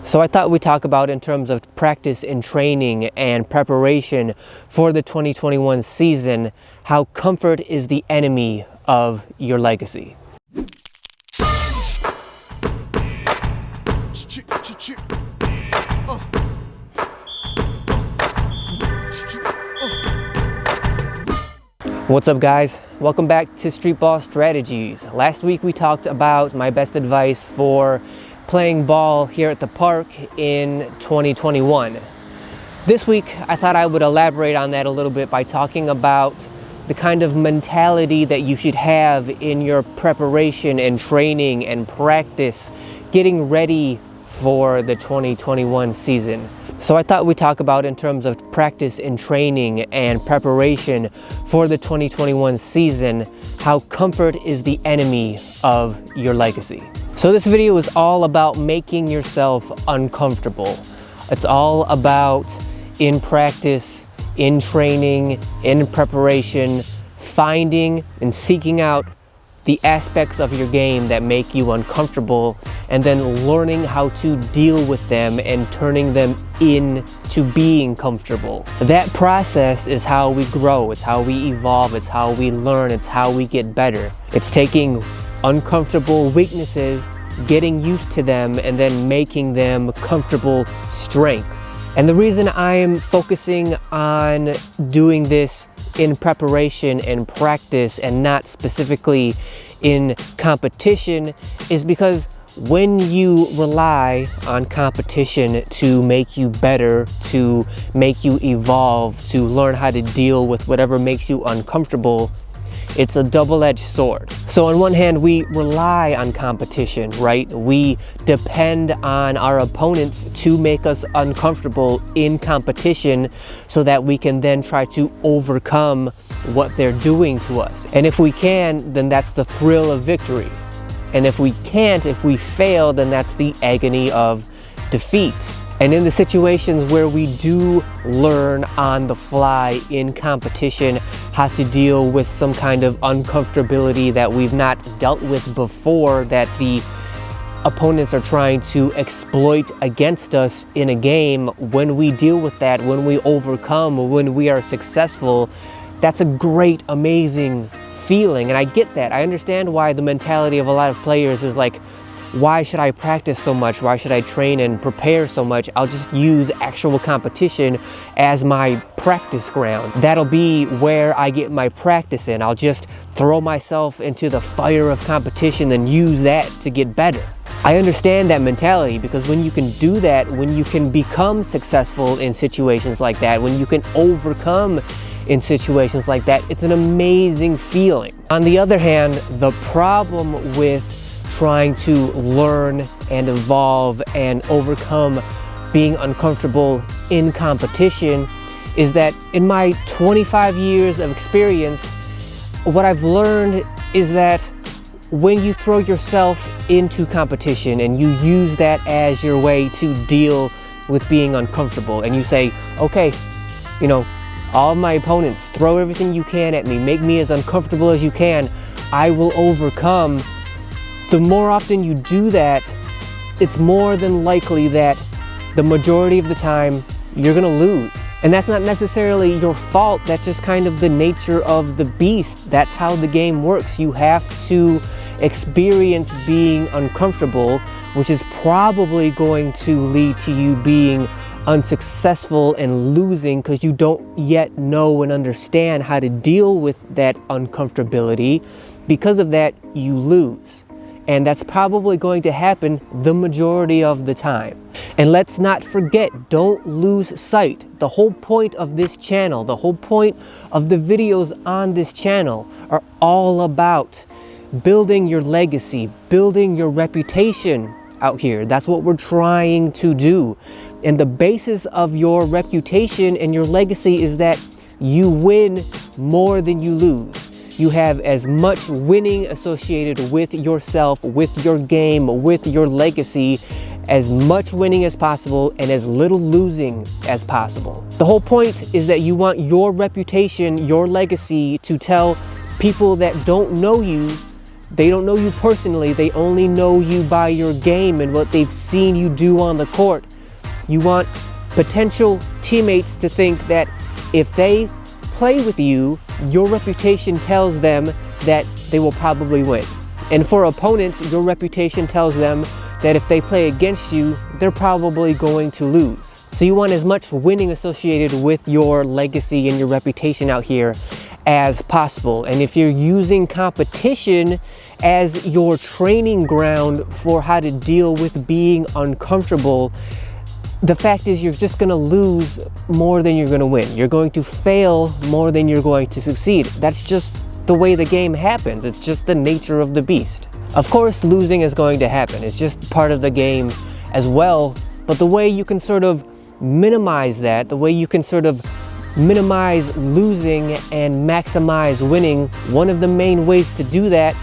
So I thought we'd talk about in terms of practice and training and preparation for the 2021 season, how comfort is the enemy of your legacy. What's up, guys? Welcome back to Streetball Strategies. Last week we talked about my best advice for playing ball here at the park in 2021. This week I thought I would elaborate on that a little bit by talking about the kind of mentality that you should have in your preparation and training and practice getting ready for the 2021 season. So I thought we'd talk about in terms of practice and training and preparation for the 2021 season, how comfort is the enemy of your legacy. So this video is all about making yourself uncomfortable. It's all about, in practice, in training, in preparation, finding and seeking out the aspects of your game that make you uncomfortable, and then learning how to deal with them and turning them into being comfortable. That process is how we grow, it's how we evolve, it's how we learn, it's how we get better. It's taking uncomfortable weaknesses, getting used to them, and then making them comfortable strengths. And the reason I am focusing on doing this in preparation and practice and not specifically in competition is because when you rely on competition to make you better, to make you evolve, to learn how to deal with whatever makes you uncomfortable, it's a double-edged sword. So on one hand, we rely on competition, right? We depend on our opponents to make us uncomfortable in competition so that we can then try to overcome what they're doing to us. And if we can, then that's the thrill of victory. And if we can't, if we fail, then that's the agony of defeat. And in the situations where we do learn on the fly in competition how to deal with some kind of uncomfortability that we've not dealt with before, that the opponents are trying to exploit against us in a game, when we deal with that, when we overcome, when we are successful, that's a great, amazing feeling. And I get that. I understand why the mentality of a lot of players is like, why should I practice so much? Why should I train and prepare so much? I'll just use actual competition as my practice ground. That'll be where I get my practice in. I'll just throw myself into the fire of competition and use that to get better. I understand that mentality, because when you can do that, when you can become successful in situations like that, when you can overcome in situations like that, it's an amazing feeling. On the other hand, the problem with trying to learn and evolve and overcome being uncomfortable in competition is that in my 25 years of experience, what I've learned is that when you throw yourself into competition and you use that as your way to deal with being uncomfortable, and you say, okay, you know, all of my opponents, throw everything you can at me, make me as uncomfortable as you can, I will overcome. The more often you do that, it's more than likely that the majority of the time you're gonna lose. And that's not necessarily your fault, that's just kind of the nature of the beast. That's how the game works. You have to experience being uncomfortable, which is probably going to lead to you being unsuccessful and losing because you don't yet know and understand how to deal with that uncomfortability. Because of that, you lose. And that's probably going to happen the majority of the time. And let's not forget, don't lose sight. The whole point of this channel, the whole point of the videos on this channel are all about building your legacy, building your reputation out here. That's what we're trying to do. And the basis of your reputation and your legacy is that you win more than you lose. You have as much winning associated with yourself, with your game, with your legacy, as much winning as possible and as little losing as possible. The whole point is that you want your reputation, your legacy, to tell people that don't know you They don't know you personally. They only know you by your game and what they've seen you do on the court. You want potential teammates to think that if they play with you, your reputation tells them that they will probably win. And for opponents, your reputation tells them that if they play against you, they're probably going to lose. So you want as much winning associated with your legacy and your reputation out here as possible. And if you're using competition as your training ground for how to deal with being uncomfortable, the fact is you're just going to lose more than you're going to win. You're going to fail more than you're going to succeed. That's just the way the game happens. It's just the nature of the beast. Of course, losing is going to happen. It's just part of the game as well. But the way you can sort of minimize that, the way you can sort of minimize losing and maximize winning, one of the main ways to do that,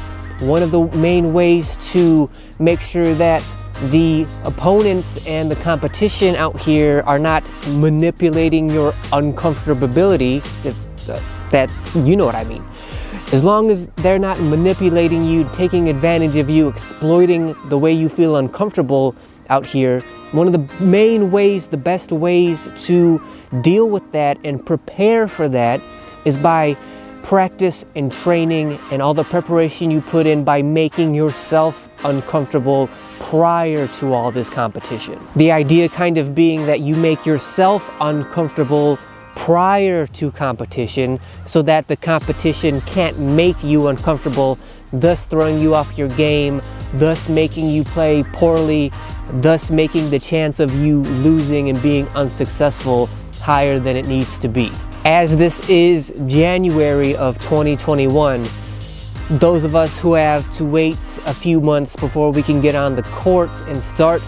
one of the main ways to make sure that the opponents and the competition out here are not manipulating your uncomfortability, that you know what I mean. As long as they're not manipulating you, taking advantage of you, exploiting the way you feel uncomfortable out here, one of the main ways, the best ways to deal with that and prepare for that is by practice and training and all the preparation you put in by making yourself uncomfortable prior to all this competition. The idea kind of being that you make yourself uncomfortable prior to competition so that the competition can't make you uncomfortable, thus throwing you off your game, thus making you play poorly, thus making the chance of you losing and being unsuccessful higher than it needs to be. As this is January of 2021, those of us who have to wait a few months before we can get on the court and start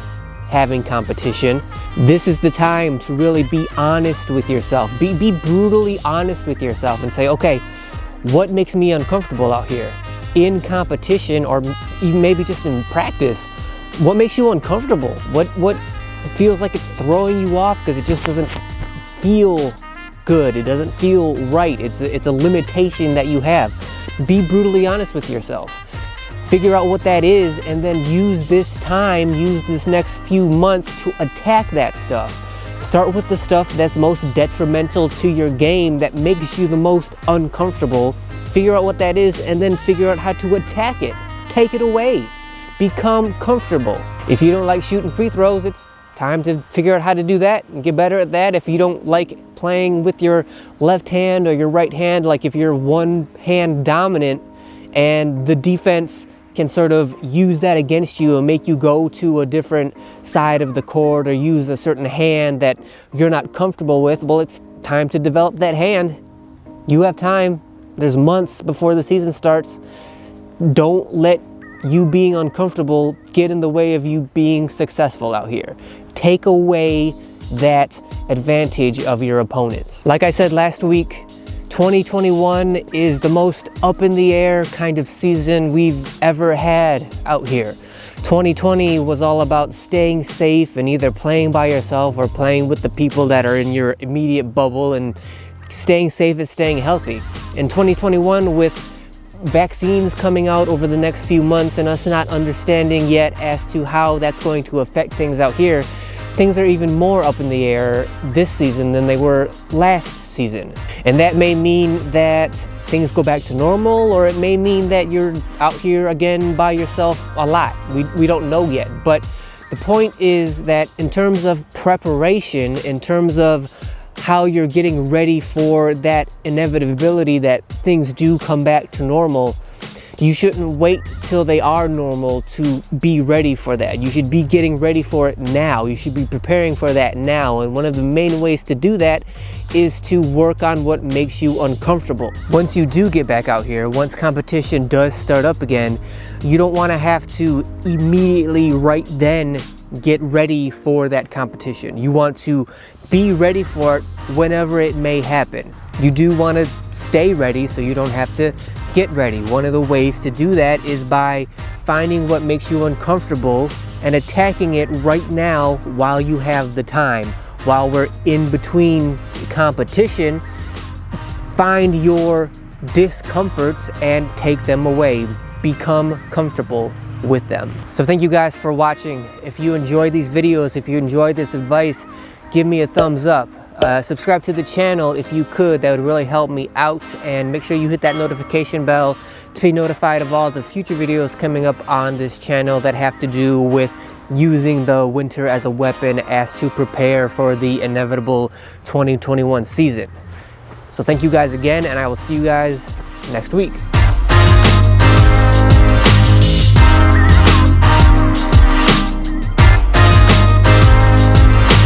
having competition, this is the time to really be honest with yourself. Be brutally honest with yourself and say, okay, what makes me uncomfortable out here? In competition, or even maybe just in practice, what makes you uncomfortable? What feels like it's throwing you off because it just doesn't feel good? It doesn't feel right. It's a limitation that you have. Be brutally honest with yourself. Figure out what that is, and then use this time, use this next few months to attack that stuff. Start with the stuff that's most detrimental to your game, that makes you the most uncomfortable. Figure out what that is, and then figure out how to attack it. Take it away. Become comfortable. If you don't like shooting free throws, it's time to figure out how to do that and get better at that. If you don't like playing with your left hand or your right hand, like if you're one hand dominant and the defense can sort of use that against you and make you go to a different side of the court or use a certain hand that you're not comfortable with, well, it's time to develop that hand. You have time. There's months before the season starts. Don't let you being uncomfortable get in the way of you being successful out here. Take away that advantage of your opponents. Like I said last week, 2021 is the most up in the air kind of season we've ever had out here. 2020 was all about staying safe and either playing by yourself or playing with the people that are in your immediate bubble, and staying safe and staying healthy. In 2021, with vaccines coming out over the next few months and us not understanding yet as to how that's going to affect things out here, things are even more up in the air this season than they were last season. And that may mean that things go back to normal, or it may mean that you're out here again by yourself a lot. We don't know yet. But the point is that in terms of preparation, in terms of how you're getting ready for that inevitability that things do come back to normal, you shouldn't wait till they are normal to be ready for that. You should be getting ready for it now. You should be preparing for that now. And one of the main ways to do that is to work on what makes you uncomfortable. Once you do get back out here, once competition does start up again, you don't want to have to immediately right then get ready for that competition. You want to be ready for it whenever it may happen. You do want to stay ready so you don't have to get ready. One of the ways to do that is by finding what makes you uncomfortable and attacking it right now while you have the time. While we're in between competition, find your discomforts and take them away. become comfortable with them. So thank you guys for watching. If you enjoyed these videos, if you enjoyed this advice, give me a thumbs up. Subscribe to the channel if you could. That would really help me out, and make sure you hit that notification bell to be notified of all the future videos coming up on this channel that have to do with using the winter as a weapon as to prepare for the inevitable 2021 season. So thank you guys again, and I will see you guys next week.